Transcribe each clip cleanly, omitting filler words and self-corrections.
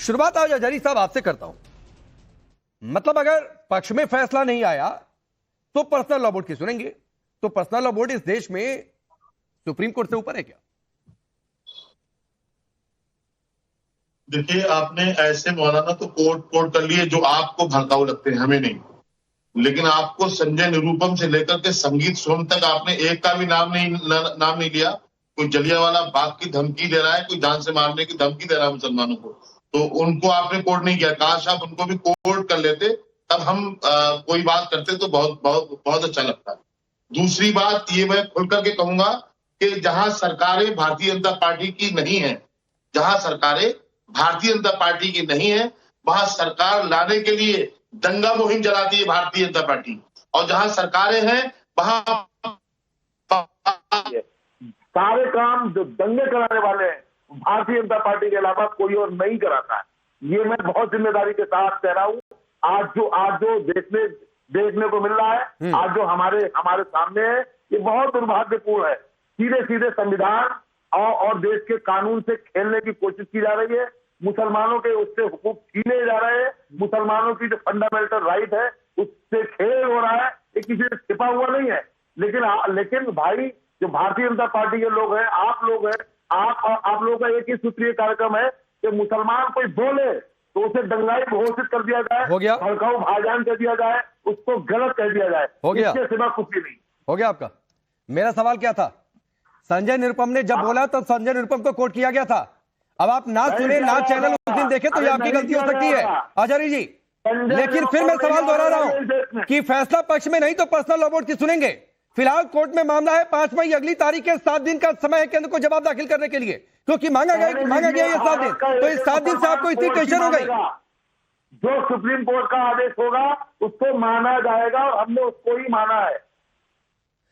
शुरुआत आज हजारी साहब आपसे करता हूं। मतलब अगर पक्ष में फैसला नहीं आया तो पर्सनल लॉ बोर्ड की सुनेंगे, तो पर्सनल लॉ बोर्ड इस देश में सुप्रीम कोर्ट से ऊपर है क्या? देखिए, आपने ऐसे मौलाना तो कोर्ट कर लिए जो आपको भड़काऊ लगते हैं, हमें नहीं। लेकिन आपको संजय निरुपम से लेकर के संगीत सोम तक आपने एक का भी नाम नहीं लिया। कोई जलियांवाला बाग की धमकी दे रहा है, कोई जान से मारने की धमकी दे रहा है मुसलमानों को, तो उनको आपने कोर्ट नहीं किया। काश आप उनको भी कोर्ट कर लेते, तब हम कोई बात करते तो बहुत बहुत बहुत अच्छा लगता है। दूसरी बात ये मैं खुल करके कहूंगा कि जहां सरकारें भारतीय जनता पार्टी की नहीं है, जहां सरकारें भारतीय जनता पार्टी की नहीं है, वहां सरकार लाने के लिए दंगा मुहिम चलाती है भारतीय जनता पार्टी, और जहां सरकारें हैं वहां सारे काम जो दंगे कराने वाले हैं भारतीय जनता पार्टी के अलावा कोई और नहीं कराता है। ये मैं बहुत जिम्मेदारी के साथ कह रहा हूं। आज जो देखने को मिल रहा है, आज जो हमारे सामने है, ये बहुत दुर्भाग्यपूर्ण है। सीधे सीधे संविधान और देश के कानून से खेलने की कोशिश की जा रही है। मुसलमानों के उससे हुकूक छीने जा रहे हैं। मुसलमानों की जो फंडामेंटल राइट है उससे खेल हो रहा है। ये किसी से छिपा हुआ नहीं है। लेकिन भाई, जो भारतीय जनता पार्टी के लोग हैं, आप लोग हैं, आप लोगों का एक ही सूत्रीय कार्यक्रम है कि मुसलमान कोई बोले तो उसे दंगाई घोषित कर दिया जाए, हो गया, भड़काऊ भाईजान कह दिया जाए, उसको गलत कह दिया जाए, हो गया, इसके सिवा कुछ भी नहीं। हो गया आपका। मेरा सवाल क्या था? संजय निरुपम ने जब बोला तो संजय निरुपम को कोर्ट किया गया था। अब आप ना सुने, ना चैनल उस दिन देखे, तो ये आपकी गलती हो सकती है आचार्य जी। लेकिन फिर मैं सवाल दोहरा रहा हूं कि फैसला पक्ष में नहीं तो पर्सनल लॉ बोर्ड की सुनेंगे। फिलहाल कोर्ट में मामला है 5 मई, अगली तारीख है, 7 दिन का समय है केंद्र को जवाब दाखिल करने के लिए, क्योंकि मांगा गया ये 7 दिन। तो इस 7 दिन से आपको इतनी टेंशन हो गई? जो सुप्रीम कोर्ट का आदेश होगा उसको माना जाएगा, और हमने उसको ही माना है।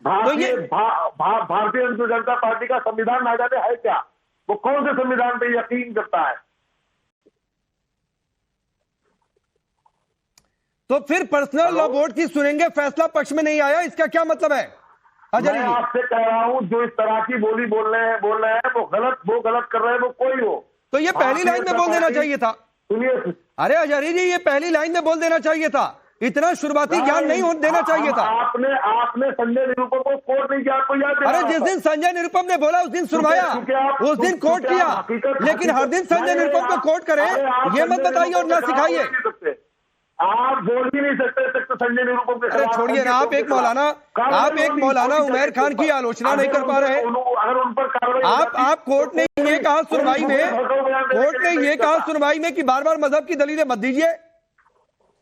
भारतीय जनता पार्टी का संविधान ना जाने है क्या? वो कौन से संविधान पे यकीन करता है? तो फिर पर्सनल लॉ बोर्ड की सुनेंगे, फैसला पक्ष में नहीं आया, इसका क्या मतलब है? मैं आपसे कह रहा हूं, जो इस तरह की बोली बोल रहे हैं वो गलत कर रहे हैं, वो कोई हो। तो ये पहली लाइन में बोल देना चाहिए था। सुनिए, अरे आचार्य जी, ये पहली लाइन में बोल देना चाहिए था, इतना शुरुआती ज्ञान नहीं देना चाहिए था। आपने संजय निरुपम को कोर्ट नहीं किया, आपको याद है? अरे जिस दिन संजय निरुपम ने बोला उस दिन सुनवाया, उस दिन कोर्ट किया। लेकिन हर दिन संजय निरुपम को कोर्ट करे, ये मत बताइए और ना सिखाइए। आप बोल ही नहीं सकते संजय निरुपम के खिलाफ। छोड़िए ना, आप एक मौलाना उमैर खान की आलोचना नहीं कर पा रहे। अगर उन पर आप कोर्ट ने ये कहा सुनवाई में कि बार बार मजहब की दलीलें मत दीजिए।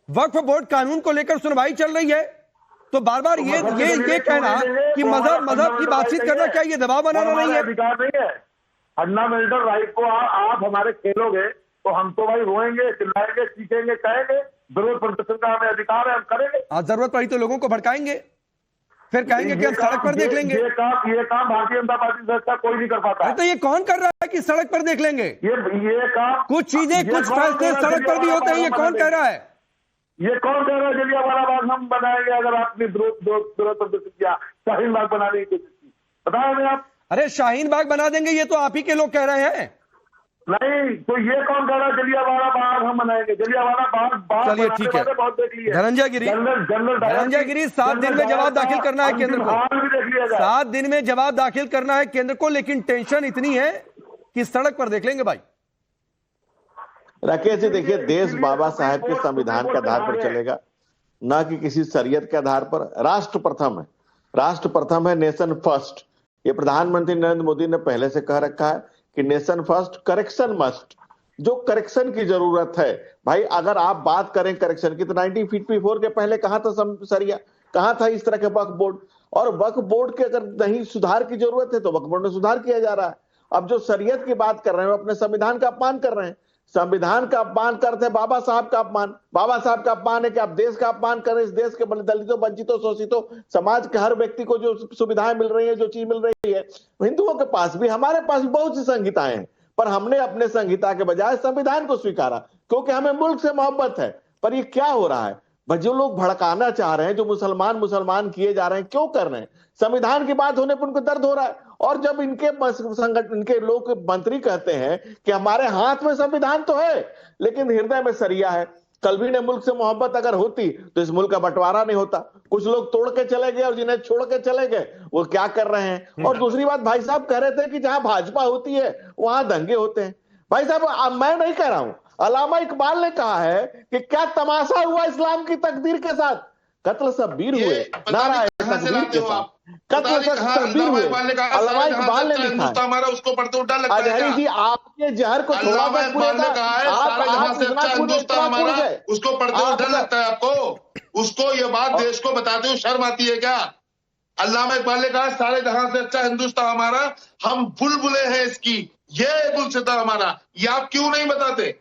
वक्फ बोर्ड कानून को लेकर सुनवाई चल रही है, तो बार बार ये कहना कि मजहब की बातचीत करना, क्या ये दबाव बनाना नहीं है? अधिकार नहीं है। फंडामेंटल राइट को आप हमारे खेलोगे तो हम तो भाई रोएंगे, चिल्लाएंगे, चीखेंगे, कहेंगे। विरोध प्रदर्शन का हमें अधिकार है, हम करेंगे। जरूरत पड़ी तो लोगों को भड़काएंगे, फिर कहेंगे कि हम सड़क पर देख लेंगे। ये काम भारतीय जनता पार्टी से कोई नहीं कर पाता है। तो ये कौन कर रहा है कि सड़क पर देख लेंगे? ये काम, कुछ चीजें, कुछ फैसले सड़क पर भी होते हैं, ये कौन कह रहा है? ये कौन कह रहा है जलियांवाला बाग हम बनाएंगे? अगर आपने विरोध प्रदर्शन किया, शाहीन बाग बनाने की कोशिश की, बताया हमें आप? अरे शाहीन बाग बना देंगे, ये तो आप ही के लोग कह रहे हैं। नहीं, तो ये कौन कह रहा है जलियांवाला बाग हम बनाएंगे? जलियांवाला बाग चलिए ठीक है। बहुत देख लिया। धनंजय गिरी 7 दिन में जवाब दाखिल करना है केंद्र को। 7 दिन में जवाब दाखिल करना है केंद्र को, लेकिन टेंशन इतनी है कि सड़क पर देख लेंगे भाई। राकेश जी, देखिए, देश बाबा साहेब के संविधान के आधार पर चलेगा, ना कि किसी शरीयत के आधार पर। राष्ट्र प्रथम है, नेशन फर्स्ट। ये प्रधानमंत्री नरेंद्र मोदी ने पहले से कह रखा है कि नेशन फर्स्ट, करेक्शन मस्ट। जो करेक्शन की जरूरत है भाई, अगर आप बात करें करेक्शन की, तो 1954 के पहले कहां था सरिया, कहां था इस तरह के वक्फ बोर्ड? और वक्फ बोर्ड के अगर नहीं सुधार की जरूरत है तो वक्फ बोर्ड में सुधार किया जा रहा है। अब जो शरीयत की बात कर रहे हैं वो अपने संविधान का अपमान कर रहे हैं। संविधान का अपमान करते हैं, बाबा साहब का अपमान है कि आप देश का अपमान कर रहे हैं। इस देश के दलितों, वंचितों, शोषितों, समाज के हर व्यक्ति को जो सुविधाएं मिल रही है, जो चीज मिल रही है, हिंदुओं के पास भी, हमारे पास भी बहुत सी संहिताएं हैं, पर हमने अपने संहिता के बजाय संविधान को स्वीकारा, क्योंकि हमें मुल्क से मोहब्बत है। पर ये क्या हो रहा है? जो लोग भड़काना चाह रहे हैं, जो मुसलमान किए जा रहे हैं, क्यों कर रहे हैं? संविधान की बात होने पर उनको दर्द हो रहा है। और जब इनके संगठन, इनके लोग मंत्री कहते हैं कि हमारे हाथ में संविधान तो है लेकिन हृदय में सरिया है, कलबी ने मुल्क से मोहब्बत अगर होती तो इस मुल्क का बंटवारा नहीं होता। कुछ लोग तोड़ के चले गए और जिन्हें छोड़ के चले गए वो क्या कर रहे हैं। और दूसरी बात, भाई साहब कह रहे थे कि जहां भाजपा होती है वहां दंगे होते हैं। भाई साहब मैं नहीं कह रहा हूं, अल्लामा इकबाल ने कहा है कि क्या तमाशा हुआ इस्लाम की तकदीर के साथ, कत्ल शब्बीर हुए, नारा तकदीर के साथ कत्ल शब्बीर हुए। अल्लामा इकबाल ने लिखा है, हमारा उसको पढ़ते उल्टा लगता है। अजहरी जी आपके जहर को थोड़ा सा उसको पढ़ते उल्टा लगता है आपको? उसको ये बात देश को बताते हुए शर्म आती है क्या? अल्लामा इकबाल ने कहा सारे जहां से अच्छा हिंदुस्तान हमारा, हम बुलबुले हैं इसकी, ये गुलसिता हमारा। ये आप क्यों नहीं बताते?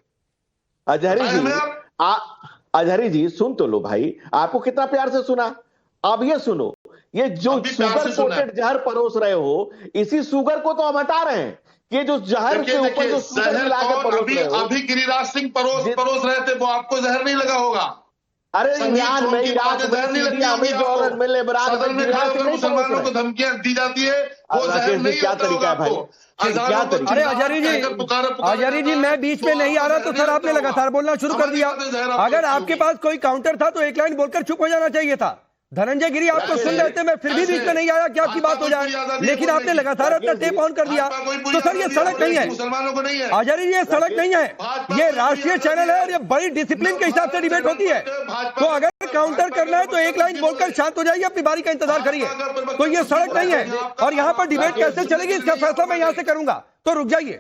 अजहरी जी सुन तो लो भाई, आपको कितना प्यार से सुना। अब ये सुनो, ये जो शुगर कोटेड जहर परोस रहे हो, इसी शुगर को तो हम हटा रहे हैं। ये जो जहर के ऊपर जो शुगर मिला के परोस रहे हो, अभी गिरिराज सिंह परोस रहे थे, वो आपको जहर नहीं लगा होगा? अरे ईरान में, इराक में मुसलमानों को धमकियां दी जाती है, वो जहर नहीं लगता होगा आपको। अरे आजारी जी मैं बीच में नहीं आ रहा तो सर आपने लगातार बोलना शुरू कर दिया। अगर आपके पास कोई काउंटर था तो एक लाइन बोलकर चुप हो जाना चाहिए था। धनंजय गिरी आपको सुन रहे थे, मैं फिर भी बीच में नहीं आया कि आपकी बात हो जाए, लेकिन आपने लगातार अपना टेप ऑन कर दिया। तो सर ये सड़क नहीं है, मुसलमानों को नहीं है आजारी जी, ये सड़क नहीं है, ये राष्ट्रीय चैनल है और ये बड़ी डिसिप्लिन के हिसाब से डिबेट होती है। तो अगर काउंटर करना है तो एक लाइन बोलकर शांत हो जाइए, अपनी बारी का इंतजार करिए। तो ये सड़क नहीं है और यहाँ पर डिबेट कैसे चलेगी इसका फैसला मैं यहाँ से करूंगा। तो रुक जाइए,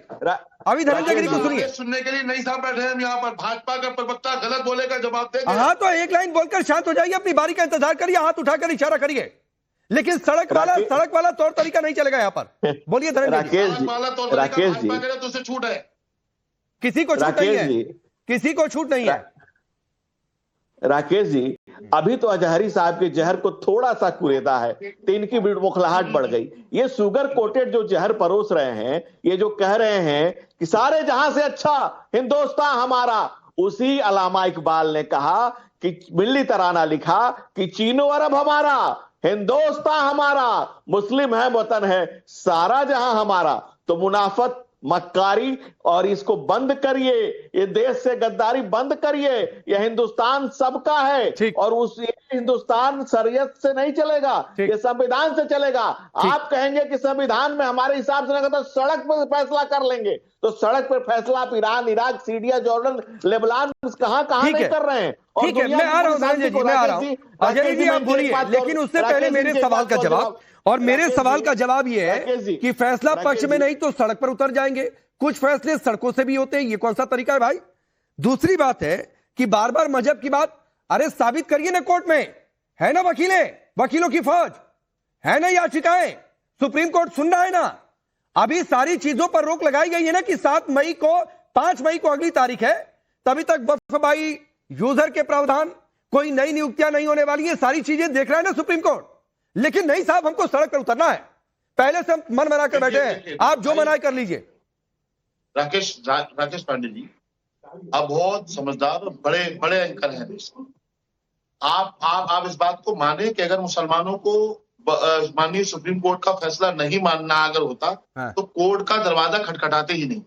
अभी धनंजय गिरी को सुनिए। सुनने के लिए नहीं साहब बैठे हैं यहाँ पर। भाजपा का प्रवक्ता गलत बोलेगा, जवाब देगा। हाँ तो एक लाइन बोलकर शांत हो जाइए, अपनी बारी का इंतजार करिए, हाथ उठाकर इशारा करिए, लेकिन सड़क वाला तौर तरीका नहीं चलेगा यहाँ पर। बोलिए धनंजय जी। राकेश जी तो उसे छूट है, किसी को छूट नहीं है, किसी को छूट नहीं है। राकेश जी अभी तो अजहरी साहब के जहर को थोड़ा सा कुरेदा है तो इनकी बुखलाहट बढ़ गई। ये शुगर कोटेड जो जहर परोस रहे हैं, ये जो कह रहे हैं कि सारे जहां से अच्छा हिंदुस्तान हमारा, उसी अल्लामा इकबाल ने कहा कि मिल्ली तराना लिखा कि चीनो अरब हमारा, हिंदुस्तान हमारा, मुस्लिम है वतन है, सारा जहां हमारा। तो मुनाफत, मक्कारी और इसको बंद करिए, ये देश से गद्दारी बंद करिए। ये हिंदुस्तान सबका है और उस हिंदुस्तान शरीयत से नहीं चलेगा, ये संविधान से चलेगा। आप कहेंगे कि संविधान में हमारे हिसाब से नहीं तो सड़क पर फैसला कर लेंगे, तो सड़क पर फैसला आप Iran, Iraq, Syria, Jordan, Lebanon कहां नहीं कर रहे हैं। ठीक है, मैं आ रहा हूं धनंजय जी, मैं आ रहा हूं। अजय जी आप बोलिए, लेकिन उससे पहले मेरे सवाल का जवाब, और मेरे सवाल का जवाब यह है कि फैसला पक्ष में नहीं तो सड़क पर उतर जाएंगे। कुछ फैसले सड़कों से भी होते हैं, ये कौन सा तरीका है भाई? दूसरी बात है कि बार बार मजहब की बात, अरे साबित करिए ना, कोर्ट में है ना वकीलों की फौज है ना, याचिकाएं सुप्रीम कोर्ट सुन रहा है ना। अभी सारी चीजों पर रोक लगाई गई है ना कि 5 मई को अगली तारीख है, तभी तक वक्फ बाई, यूजर के प्रावधान, कोई नई नियुक्तियां नहीं होने वाली है, सारी चीजें देख रहा है ना सुप्रीम कोर्ट। लेकिन नहीं साहब, हमको सड़क पर उतरना है, पहले से हम मन बना कर बैठे हैं, आप जो मनाए कर लीजिए। राकेश पांडे जी आप बहुत समझदार और बड़े एंकर हैं। आप इस बात को माने कि अगर मुसलमानों को माननीय सुप्रीम कोर्ट का फैसला नहीं मानना अगर होता तो कोर्ट का दरवाजा खटखटाते ही नहीं।